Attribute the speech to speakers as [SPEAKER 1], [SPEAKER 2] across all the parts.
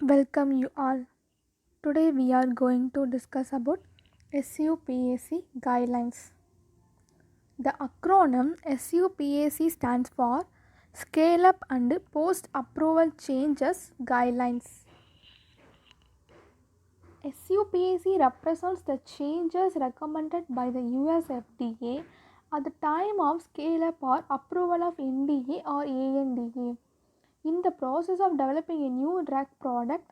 [SPEAKER 1] Welcome you all. Today we are going to discuss about SUPAC guidelines. The acronym SUPAC stands for Scale Up and Post Approval Changes Guidelines. SUPAC represents the changes recommended by the US FDA at the time of scale up or approval of NDA or ANDA. In the process of developing a new drug product,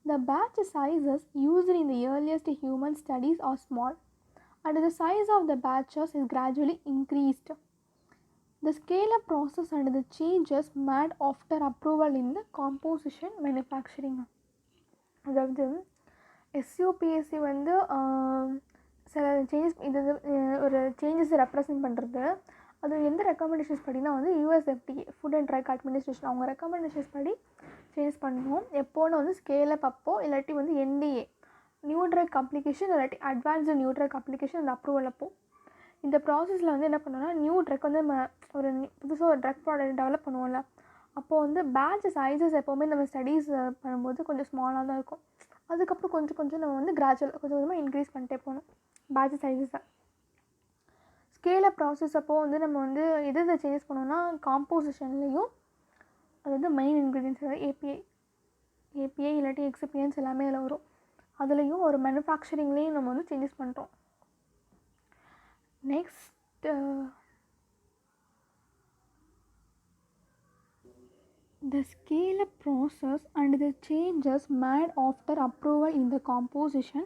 [SPEAKER 1] the batch sizes used in the earliest human studies are small, and the size of the batches is gradually increased. The scale-up process and the changes made after approval in the composition manufacturing. அதாவது எஸ்யூபிஎஸ்சி வந்து சில changes இது ஒரு changes represent பண்ணுறது. அது எந்த recommendations படினா வந்து USFDA food and drug administration அவங்க ரெக்கமெண்டேஷன்ஸ் படி சேஞ்ச் பண்ணணும். எப்போன்னு வந்து ஸ்கேலப் அப்போ இல்லாட்டி வந்து என்டிஏ நியூ ட்ரக் அப்ளிகேஷன் இல்லாட்டி அட்வான்ஸ்டு நியூ ட்ரக் அப்ளிகேஷன் அந்த அப்ரூவல் அப்போ இந்த ப்ராசஸில் வந்து என்ன பண்ணோன்னா நியூ ட்ரக் வந்து நம்ம ஒரு புதுசாக ஒரு ட்ரக் ப்ராடக்ட் டெவலப் பண்ணுவோம்ல, அப்போது வந்து பேட்ச் சைஸஸ் எப்போவுமே நம்ம ஸ்டடீஸ் பண்ணும்போது கொஞ்சம் ஸ்மாலாக தான் இருக்கும். அதுக்கப்புறம் கொஞ்சம் கொஞ்சம் நம்ம வந்து கிராஜுவல் கொஞ்சம் கொஞ்சமாக இன்க்ரீஸ் பண்ணிட்டே போகணும் பேட்ச் சைஸஸை. ஸ்கேலப் ப்ராசஸ் அப்போது வந்து நம்ம வந்து எது சேஞ்சஸ் பண்ணோம்னா காம்போசிஷன்லேயும், அதாவது மெயின் இன்க்ரீடியன்ஸ் அதாவது ஏபிஐ இல்லாட்டி எக்ஸிபியன்ஸ் எல்லாமே அதில் வரும். அதுலேயும் ஒரு மேனுஃபேக்சரிங்லேயும் நம்ம வந்து சேஞ்சஸ் பண்ணுறோம். Next the scale-up process and the changes made after approval in the composition,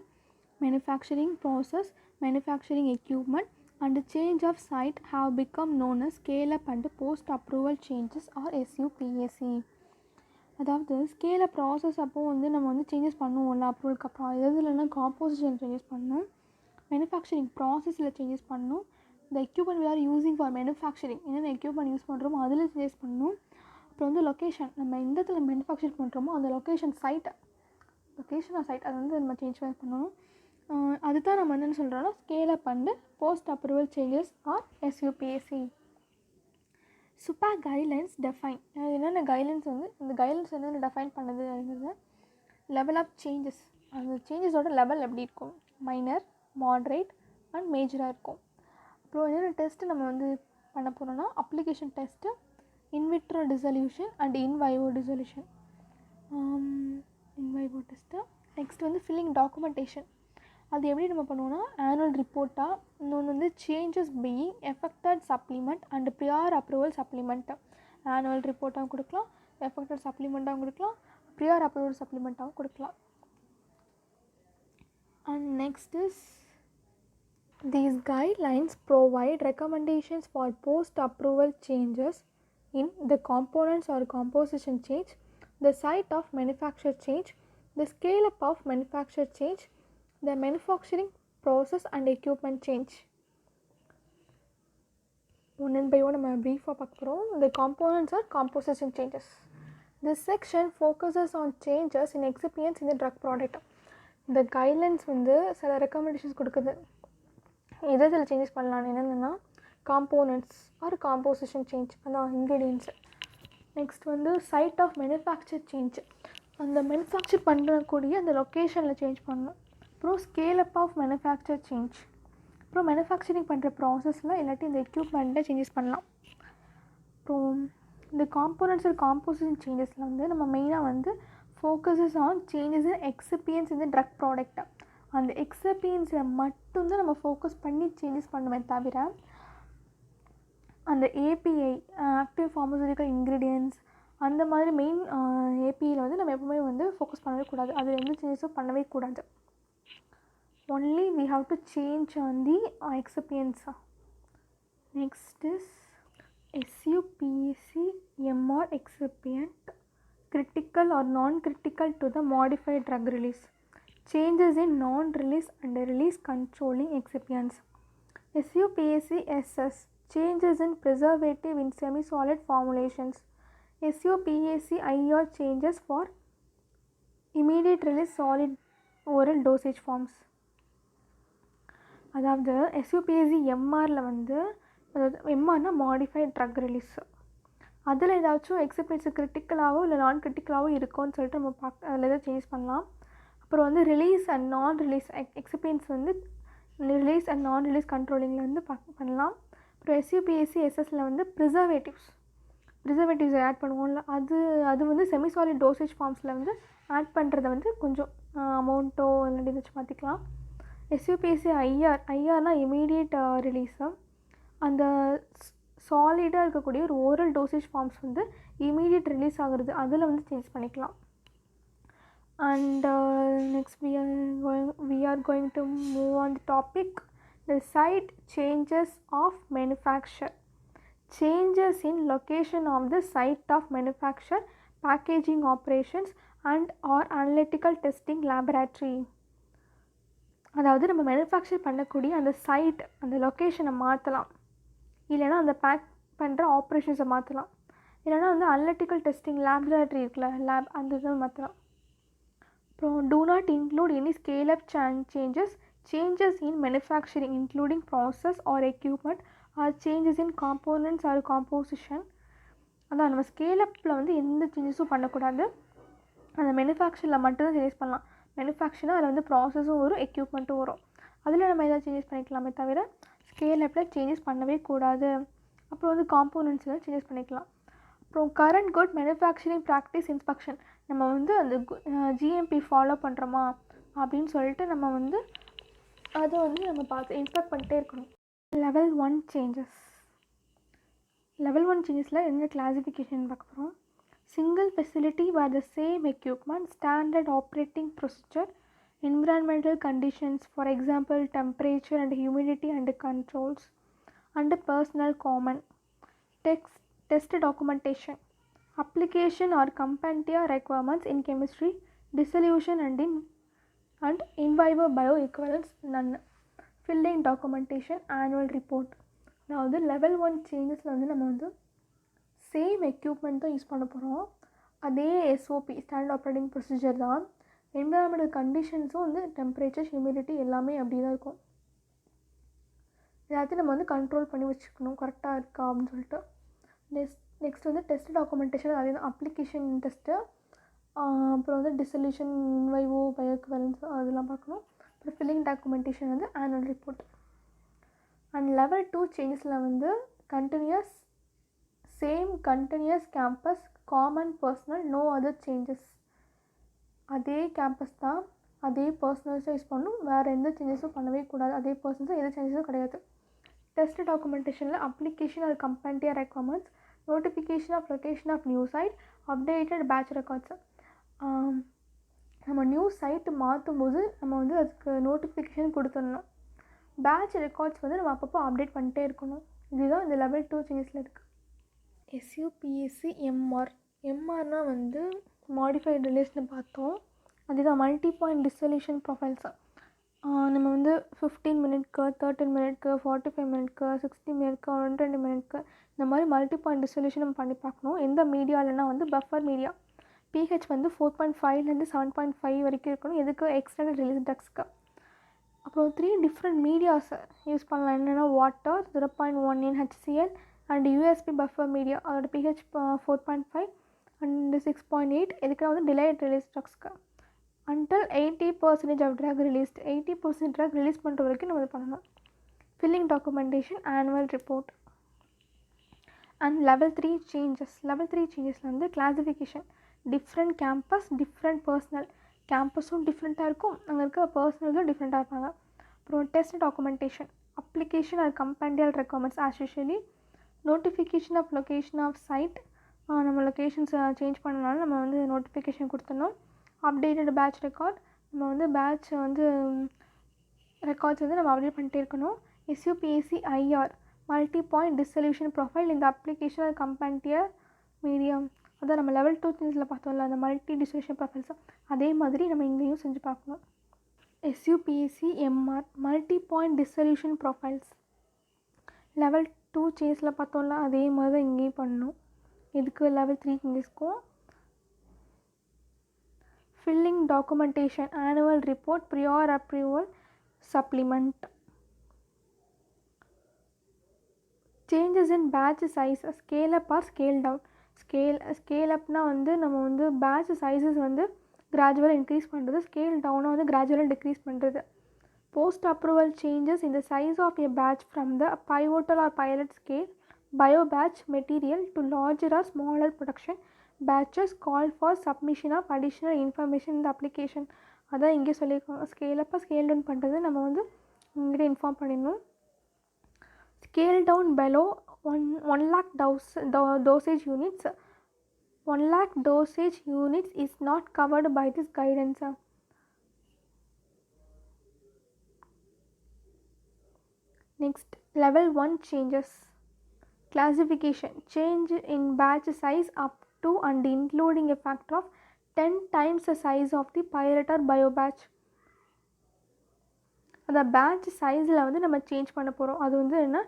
[SPEAKER 1] manufacturing process, manufacturing equipment and change of site have become known as scale-up and post-approval changes or SUPAC. அதாவது scallop process அப்போது வந்து நம்ம வந்து changes பண்ணுவோம்ல அப்ரூவலுக்கு அப்புறம், எது இல்லைன்னா composition changes பண்ணணும், மேனுஃபேக்சரிங் ப்ராசஸில் சேஞ்சஸ் பண்ணணும், இந்த equipment we are using for manufacturing என்னென்ன எக்யூப்மெண்ட் யூஸ் பண்ணுறோமோ அதில் சேஞ்சஸ் பண்ணணும். அப்புறம் வந்து லொக்கேஷன் நம்ம எந்த இடத்துல மேனுஃபேக்சர் பண்ணுறோமோ அந்த லொக்கேஷன் சைட் அது வந்து நம்ம சேஞ்ச் பண்ணணும். அதுதான் நம்ம என்னென்னு சொல்கிறோன்னா scale up and post approval changes or SUPAC. SUPAC guidelines define என்னென்ன கைட்லைன்ஸ் வந்து இந்த கைட்லைன்ஸ் என்னென்ன டெஃபைன் பண்ணுது அப்படிங்கிறது லெவல் ஆஃப் சேஞ்சஸ், அந்த சேஞ்சஸோட லெவல் எப்படி இருக்கும், மைனர், மாட்ரேட் அண்ட் மேஜராக இருக்கும். அப்புறம் என்னென்ன டெஸ்ட்டு நம்ம வந்து பண்ண போகிறோன்னா application test, in vitro dissolution and in vivo dissolution, in vivo test. Next வந்து ஃபில்லிங் டாக்குமெண்டேஷன், அது எப்படி நம்ம பண்ணுவோம்னா ஆனுவல் ரிப்போர்ட்டாக, இன்னொன்று வந்து changes being effected supplement and prior approval supplement. Annual ரிப்போர்ட்டாகவும் கொடுக்கலாம், எஃபெக்டட் சப்ளிமெண்ட்டாகவும் கொடுக்கலாம், ப்ரியார் அப்ரூவல் சப்ளிமெண்ட்டாகவும் கொடுக்கலாம். And next is these guidelines provide recommendations for post approval changes in the components or composition change, the site of manufacture change, the scale up of manufacture change, the manufacturing process and equipment change. One by one நம்ம brief-ஆக பார்க்க போகிறோம். The components or composition changes. This section focuses on changes in excipients in the drug product. இந்த guidelines வந்து சில recommendations கொடுக்குது, இதில் changes பண்ணலான்னு. என்னென்னா காம்போனன்ட்ஸ் ஆர் காம்போசிஷன் சேஞ்ச், அதான் இன்க்ரீடியன்ஸு. நெக்ஸ்ட் வந்து சைட் ஆஃப் மேனுஃபேக்சர் சேஞ்ச், அந்த மேனுஃபேக்சர் பண்ணக்கூடிய அந்த லொக்கேஷனில் சேஞ்ச் பண்ணணும். அப்புறம் ஸ்கேலப் ஆஃப் மேனுஃபேக்சர் சேஞ்ச், அப்புறம் மேனுஃபேக்சரிங் பண்ணுற ப்ராசஸில் இல்லாட்டி இந்த எக்யூப்மெண்ட்டில் சேஞ்சஸ் பண்ணலாம். அப்புறம் இந்த காம்போனன்ட்ஸ் ஆர் காம்போசிஷன் சேஞ்சஸில் வந்து நம்ம மெயினாக வந்து ஃபோக்கஸஸ் ஆன் சேஞ்சஸ் இன் எக்ஸிபியன்ஸ் இந்த ட்ரக் ப்ராடக்ட்டை, அந்த எக்ஸிபியன்ஸில் மட்டும்தான் நம்ம ஃபோக்கஸ் பண்ணி சேஞ்சஸ் பண்ணுவேன் தவிர அந்த ஏபிஐ ஆக்டிவ் ஃபார்மசூட்டிக்கல் இன்க்ரீடியன்ட்ஸ் அந்த மாதிரி மெயின் ஏபிஐயில் வந்து நம்ம எப்பவுமே வந்து ஃபோக்கஸ் பண்ணவே கூடாது, அதில் எந்த சேஞ்சஸும் பண்ணவே கூடாது. Only we have to change on the excipients. Next is SUPAC MR excipient critical or non-critical to the modified drug release, changes in non-release and release controlling excipients. SUPAC SS, changes in preservative in semi-solid formulations. SUPAC IR, changes for immediate release solid oral dosage forms. அதாவது SUPAC எம்ஆரில் வந்து, அதாவது எம்ஆர்னா modified drug release, அதில் ஏதாச்சும் exhibits கிரிட்டிக்கலாகவோ இல்லை நான் கிரிட்டிக்கலாகவோ இருக்கும்னு சொல்லிட்டு நம்ம அதில் எதாவது சேஞ்ச் பண்ணலாம். அப்புறம் வந்து ரிலீஸ் அண்ட் நான் ரிலீஸ் எக்ஸிபியன்ஸ் வந்து ரிலீஸ் அண்ட் நான் ரிலீஸ் கண்ட்ரோலிங்கில் வந்து பண்ணலாம். அப்புறம் எஸ்யூபிஎஸ்சி எஸ்எஸ்சில் வந்து ப்ரிசர்வேட்டிவ்ஸ் ஆட் பண்ணுவோம்ல, அது வந்து செமிசாலிட் டோசேஜ் ஃபார்ம்ஸில் வந்து ஆட் பண்ணுறத வந்து கொஞ்சம் அமௌண்ட்டோ இல்லாட்டி ஏதாச்சும் மாற்றிக்கலாம். எஸ்யூபிஎஸ்சி ஐஆர்னால் இமீடியட் ரிலீஸு. அந்த சாலிடாக இருக்கக்கூடிய ஒரு ஓரல் டோசேஜ் ஃபார்ம்ஸ் வந்து இமீடியட் ரிலீஸ் ஆகுறது, அதில் வந்து சேஞ்ச் பண்ணிக்கலாம். And next we are going to move on the topic, the site changes of manufacture. Changes in location of the site of manufacture, packaging operations and or analytical testing laboratory. அதாவது நம்ம manufacture பண்ணக்கூடிய அந்த side, அந்த லொக்கேஷனை மாற்றலாம், இல்லைனா அந்த back பண்ணுற ஆப்ரேஷன்ஸை மாற்றலாம், இல்லைனா வந்து அனலிட்டிக்கல் டெஸ்டிங் லேபரேட்டரி இருக்குல்ல, லேப் அந்த இதை மாற்றலாம். அப்புறம் do not include any scale up changes in manufacturing including process or equipment or changes in components or composition. அதான் நம்ம ஸ்கேல் அப்பில் வந்து எந்த சேஞ்சஸும் பண்ணக்கூடாது, அந்த மேனுஃபேக்சரில் மட்டும்தான் சேஞ்சஸ் பண்ணலாம். மேனுஃபேக்சர்னால் அதில் வந்து ப்ராசஸும் வரும், எக்யூப்மெண்ட்டும் வரும், அதில் நம்ம எதாவது சேஞ்சஸ் பண்ணிக்கலாமே தவிர ஸ்கேல் அப்பில் சேஞ்சஸ் பண்ணவே கூடாது. அப்புறம் வந்து காம்போனன்ட்ஸில் சேஞ்சஸ் பண்ணிக்கலாம். அப்புறம் current good manufacturing practice inspection, நம்ம வந்து அந்த ஜிஎம்பி ஃபாலோ பண்ணுறோமா அப்படின்னு சொல்லிட்டு நம்ம வந்து அதை வந்து நம்ம பார்த்து இன்ஸ்பெக்ட் பண்ணிட்டே இருக்கணும். லெவல் 1 சேஞ்சஸில் என்ன கிளாசிஃபிகேஷன் பார்க்க போகிறோம். Single facility where the same equipment, standard operating procedure, environmental conditions, for example temperature and humidity and controls, and personal common, test documentation, application or compendia requirements in chemistry, dissolution and in vivo bioequivalence, none, filling documentation, annual report. அதாவது level 1 சேஞ்சஸில் வந்து நம்ம வந்து same equipment தான் use பண்ண போகிறோம், அதே SOP standard operating procedure தான், environmental கண்டிஷன்ஸும் வந்து டெம்பரேச்சர் ஹியூமிடிட்டி எல்லாமே அப்படி தான் இருக்கும். எல்லாத்தையும் நம்ம வந்து கண்ட்ரோல் பண்ணி வச்சுக்கணும் கரெக்டாக இருக்கா அப்படின்னு சொல்லிட்டு. நெக்ஸ்ட் வந்து டெஸ்ட் டாக்குமெண்டேஷன், அதே தான் அப்ளிகேஷன் டெஸ்ட்டு, அப்புறம் வந்து டிசல்யூஷன், வைவோ, பயோஎக்விவலன்ஸ் அதெல்லாம் பார்க்கணும். அப்புறம் ஃபில்லிங் டாக்குமெண்டேஷன் வந்து ஆனுவல் ரிப்போர்ட். அண்ட் லெவல் 2 சேஞ்சஸில் வந்து continuous campus, common personnel, no other changes. அதே கேம்பஸ் தான், அதே பர்சனல்ஸும் யூஸ் பண்ணணும், வேறு எந்த சேஞ்சஸும் பண்ணவே கூடாது, அதே பர்சன்ஸும் எந்த சேஞ்சஸும் கிடையாது. டெஸ்ட் டாக்குமெண்டேஷனில் அப்ளிகேஷன் ஆர் கம்பெனியா requirements, notification of location of new site, updated batch records. நம்ம நியூ சைட்டு மாற்றும் போது நம்ம வந்து அதுக்கு நோட்டிஃபிகேஷன் கொடுத்துடணும், பேட்ச் ரெக்கார்ட்ஸ் வந்து நம்ம அப்பப்போ அப்டேட் பண்ணிட்டே இருக்கணும். இதுதான் இந்த லெவல் 2 சேஞ்சஸில் இருக்குது. எஸ்யூபிஎஸ்சி எம்ஆர்னால் வந்து மாடிஃபைடு ரிலேஷனை பார்த்தோம், அதுதான் மல்டி பாயிண்ட் டிசல்யூஷன் ப்ரொஃபைல்ஸு. நம்ம வந்து 15 மினிட்க்கு, 13 மினிட்க்கு, 45 மினிட்க்கு, 60 மினிட்க்கு, 120 மினிட்க்கு, இந்த மாதிரி மல்டி பாயிண்ட் டிசல்யூஷன் நம்ம பண்ணி பார்க்கணும். எந்த மீடியாலனா வந்து பஃபர் மீடியா, பிஹெச் வந்து 4.5லேருந்து 7.5 வரைக்கும் இருக்கணும். எதுக்கு? எக்ஸ்டர்னல் ரிலீஸ் ட்ரக்ஸ்க்கு. அப்புறம் 3 டிஃப்ரெண்ட் மீடியாஸை யூஸ் பண்ணலாம். என்னென்னா water 0.1 HCl and USP buffer media, அதோட பிஹெச் 4.5 அண்ட் 6.8. எதுக்குன்னா வந்து டிலேட் ரிலீஸ் ட்ரக்ஸ்க்கு. until 80% of drug released, 80% drug release பண்ணுற வரைக்கும் நம்ம இது பண்ணணும். filling documentation, annual report. and level 3 changes வந்து classification, different campus, different personnel. கேம்பஸும் டிஃப்ரெண்ட்டாக இருக்கும், அங்கே இருக்க பர்சனல்ஸும் டிஃப்ரெண்ட்டாக இருப்பாங்க. அப்புறம் test documentation, application or compendial requirements as usually, notification of location of site, நம்ம லொக்கேஷன்ஸை சேஞ்ச் பண்ணனால நம்ம வந்து நோட்டிஃபிகேஷன் கொடுத்துடணும். அப்டேட்டட் பேட்ச் ரெக்கார்ட், நம்ம வந்து பேட்ச் வந்து ரெக்கார்ட்ஸ் வந்து நம்ம அப்டேட் பண்ணிட்டே இருக்கணும். எஸ்யூபிஎஸ்சி மல்டி பாயிண்ட் டிசல்யூஷன் ப்ரொஃபைல் இந்த அப்ளிகேஷன் கம்பெனியர் மீடியம், அதான் நம்ம லெவல் 2 சேஞ்சஸில் பார்த்தோம்ல அந்த மல்டி டிசல்யூஷன் ப்ரொஃபைல்ஸ், அதே மாதிரி நம்ம இங்கேயும் செஞ்சு பார்க்கணும். SUPAC multi point dissolution profiles level 2 சேஞ்சஸில் பார்த்தோம்ல அதே மாதிரி தான் இங்கேயும் பண்ணணும். இதுக்கு லெவல் 3 சேஞ்சஸ்க்கும் filling documentation, annual report, prior approval, supplement. Changes in batch size, scale up or scale down. Scale அப்னால் வந்து நம்ம வந்து பேட்ச் சைஸஸ் வந்து கிராஜுவலாக இன்க்ரீஸ் பண்ணுறது, ஸ்கேல் டவுனாக வந்து கிராஜுவலாக டிக்ரீஸ் பண்ணுறது. போஸ்ட் அப்ரூவல் சேஞ்சஸ் இந்த size of a batch from the pivotal or pilot scale bio batch material to larger or smaller production batches call for submission of additional information in the application. அதான் இங்கே சொல்லியிருக்கோம். Scale அப்போ scale down பண்ணுறது நம்ம வந்து இங்கிட்ட inform பண்ணிடணும். Scale down below 1 lakh dosage units 1 lakh dosage units is not covered by this guidance. Next, level 1 changes. Classification. Change in batch size up to and including a factor of 10 times the size of the pilot or bio batch. அந்த batch சைஸில் வந்து நம்ம change பண்ண போகிறோம். அது வந்து என்ன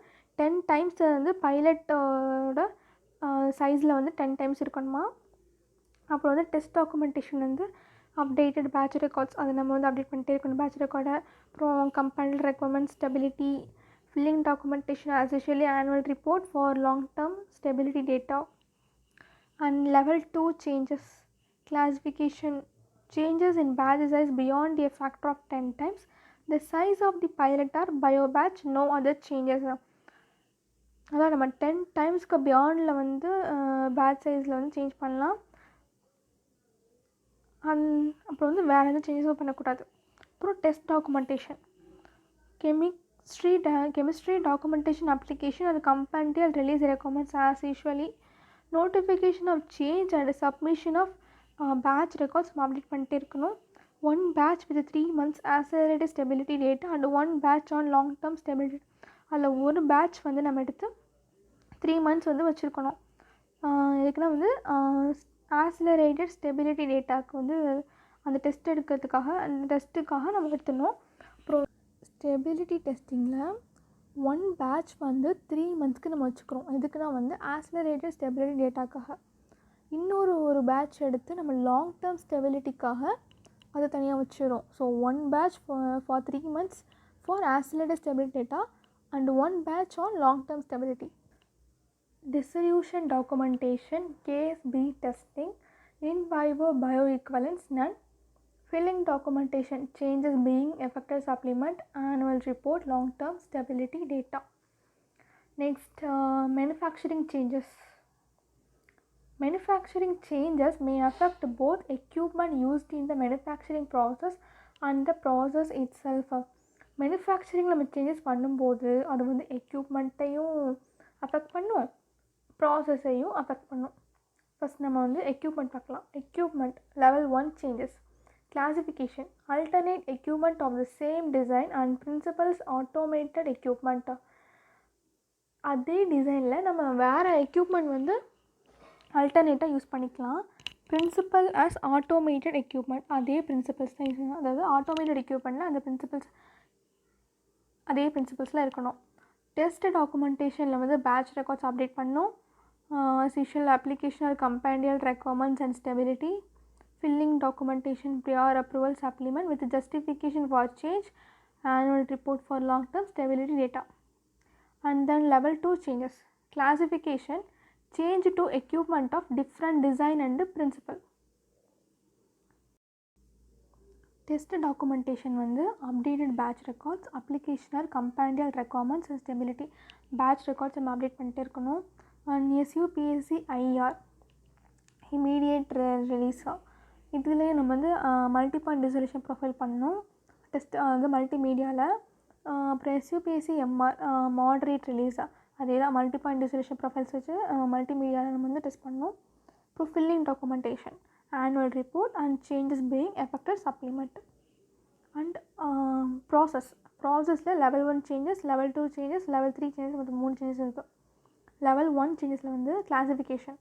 [SPEAKER 1] 10 times வந்து பைலட்டோட சைஸில் வந்து 10 டைம்ஸ் இருக்கணுமா. அப்புறம் வந்து டெஸ்ட் டாக்குமெண்டேஷன் வந்து அப்டேட்டட் பேட்ச் ரெக்கார்ட்ஸ், அதை நம்ம வந்து அப்டேட் பண்ணிட்டே இருக்கணும் பேட்ச் ரெக்கார்டை. அப்புறம் compiled requirement stability, filling documentation as usually annual report for long term stability data. And level 2 changes. Classification. Changes in batch size beyond a factor of 10 times the size of the pilot or bio batch, no other changes. அதான் நம்ம 10 டைம்ஸ்க்கு பியாண்டில் வந்து batch சைஸில் வந்து change பண்ணலாம். அப்புறம் வந்து வேறு எதுவும் சேஞ்சஸும் பண்ணக்கூடாது. அப்புறம் test documentation. Chemistry documentation application or compendial release requirements as usually. Notification of change and submission of batch records update பண்ணிட்டே இருக்கணும். 1 batch with 3 months accelerated stability data and 1 batch on long term stability. அதில் ஒரு batch வந்து நம்ம எடுத்து 3 months வந்து வச்சுருக்கணும். இதுக்குன்னா வந்து ஆக்சிலரேட்டட் ஸ்டெபிலிட்டி டேட்டாவுக்கு வந்து அந்த டெஸ்ட் எடுக்கிறதுக்காக அந்த டெஸ்ட்டுக்காக நம்ம எடுத்துடணும். அப்புறம் ஸ்டெபிலிட்டி டெஸ்டிங்கில் 1 பேட்ச் வந்து 3 monthsக்கு நம்ம வச்சுக்கிறோம். இதுக்குன்னா வந்து ஆக்சிலரேட்டட் ஸ்டெபிலிட்டி டேட்டாக்காக. ஒரு பேட்ச் எடுத்து நம்ம லாங் டேர்ம் ஸ்டெபிலிட்டிக்காக அதை தனியாக வச்சுக்கிறோம். So 1 batch for 3 months for accelerated stability data and 1 batch on long term stability. Dissolution documentation, case B testing, in vivo bioequivalence, none. Filling documentation, changes being effected supplement, annual report, long term stability data. Next, manufacturing changes. Manufacturing changes may affect both equipment used in the manufacturing process and the process itself. Manufacturing நம்ம changes பண்ணும்போது அது வந்து எக்யூப்மெண்ட்டையும் affect பண்ணும், ப்ராசஸையும் affect பண்ணும். First நம்ம வந்து equipment பார்க்கலாம். Equipment level 1 changes. Classification. Alternate equipment of the same design and principles automated equipment. அதே டிசைனில் நம்ம வேறு எக்யூப்மெண்ட் வந்து அல்டர்னேட்டாக யூஸ் பண்ணிக்கலாம். பிரின்சிபல் ஆஸ் ஆட்டோமேட்டட் எக்யூப்மெண்ட், அதே பிரின்சிபல்ஸ் தான் யூஸ் பண்ணணும். அதாவது ஆட்டோமேட்டட் எக்யூப்மெண்ட்டில் அந்த அதே பிரின்சிபல்ஸில் இருக்கணும். டெஸ்ட் டாக்குமெண்டேஷனில் வந்து பேட்ச் ரெக்கார்ட்ஸ் அப்டேட் பண்ணணும். சிஷுவல் application compendial requirements and stability. Filling documentation prior approval supplement with justification for change, annual report for long term stability data. And then level 2 changes. Classification, change to equipment of different design and principle. Test documentation வந்து updated batch records, application or compendial requirements and stability. Batch records நம்ம update பண்ணிட்டே இருக்கணும். And SUPAC IR immediate release. இதுலேயே நம்ம வந்து multi point dissolution profile பண்ணணும். Test வந்து மல்டிமீடியாவில். அப்புறம் SUPAC MR மாடரேட் ரிலீஸாக அதே தான் மல்டி பாயிண்ட் டிசல்யூஷன் ப்ரொஃபைல்ஸ் வச்சு மல்டிமீடியாவில் நம்ம வந்து டெஸ்ட் பண்ணணும். அப்புறம் filling documentation, annual report and changes being effected supplement. And ப்ராசஸில் level 1 changes, level 2 changes, level 3 changes, மொத்தம் 3 changes இருக்குது. level 1 changesல வந்து classification.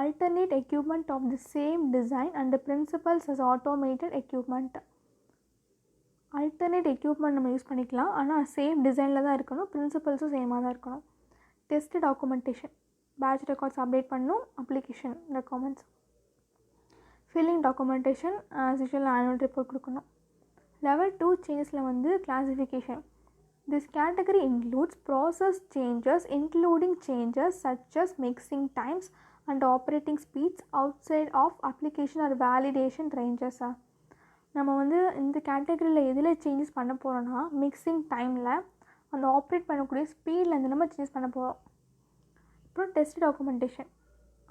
[SPEAKER 1] alternate equipment of the same design and the principles as automated equipment. alternate equipment நம்ம use பண்ணிக்கலாம், ஆனால் same டிசைனில் தான் இருக்கணும், பிரின்சிபல்ஸும் சேமாக தான் இருக்கணும். Test documentation, batch records update பண்ணணும், application requirements. Filling documentation as usual annual report கொடுக்கணும். லெவல் 2 சேஞ்சஸில் வந்து classification. This category includes process changes including changes such as mixing times, and operating speeds outside of application or validation ranges. நம்ம வந்து இந்த கேட்டகரியில் எதில் changes பண்ண போகிறோன்னா மிக்சிங் டைமில் அந்த ஆப்ரேட் பண்ணக்கூடிய ஸ்பீடில் இந்த நம்ம சேஞ்சஸ் பண்ண போகிறோம். அப்புறம் டெஸ்ட் டாக்குமெண்டேஷன்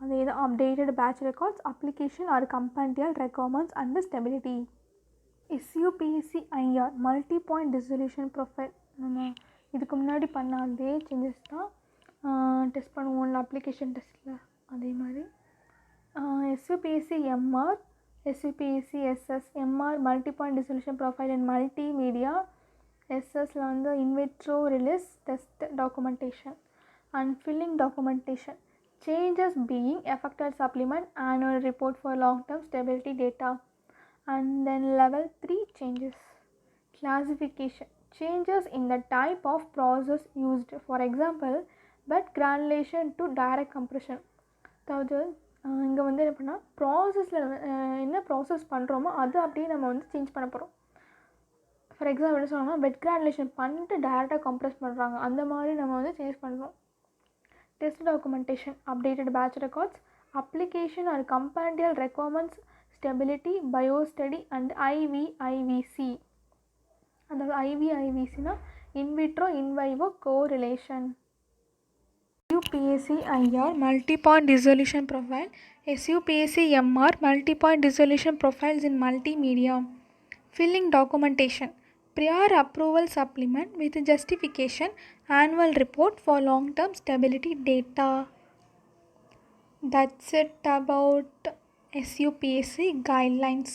[SPEAKER 1] அது எது updated batch records application or compendial requirements and stability. SUPACIR multi point dissolution profile நம்ம இதுக்கு முன்னாடி பண்ண அதே சேஞ்சஸ் தான் டெஸ்ட் பண்ணுவோம்ல அப்ளிகேஷன் டெஸ்ட்டில் அதே மாதிரி. SUPACMR SUPACSS MR multi point dissolution profile in multimedia. எஸ்எஸ்ல வந்து in vitro release test documentation and filling documentation changes being affected supplement annual report for long term stability data. And then level 3 changes classification changes in the type of process used, for example wet granulation to direct compression. அதாவது இங்கே வந்து என்ன பண்ணால் ப்ராசஸில் என்ன process பண்ணுறோமோ அது அப்படியே நம்ம வந்து சேஞ்ச் பண்ண போகிறோம். ஃபார் எக்ஸாம்பிள் என்ன சொல்லணும்னா வெட் கிரானுலேஷன் பண்ணிட்டு டைரெக்டாக கம்ப்ரெஸ் பண்ணுறாங்க, அந்த மாதிரி நம்ம வந்து சேஞ்ச் பண்ணுறோம். Test documentation updated batch records application or compendial requirements stability biostudy and IVIVC. அதாவது IVIVCனா in vitro in vivo correlation. SUPACIR multi-point dissolution profile SUPACMR multi-point dissolution profiles in multimedia. Filling documentation prior approval supplement with justification annual report for long-term stability data. That's it about SUPAC guidelines.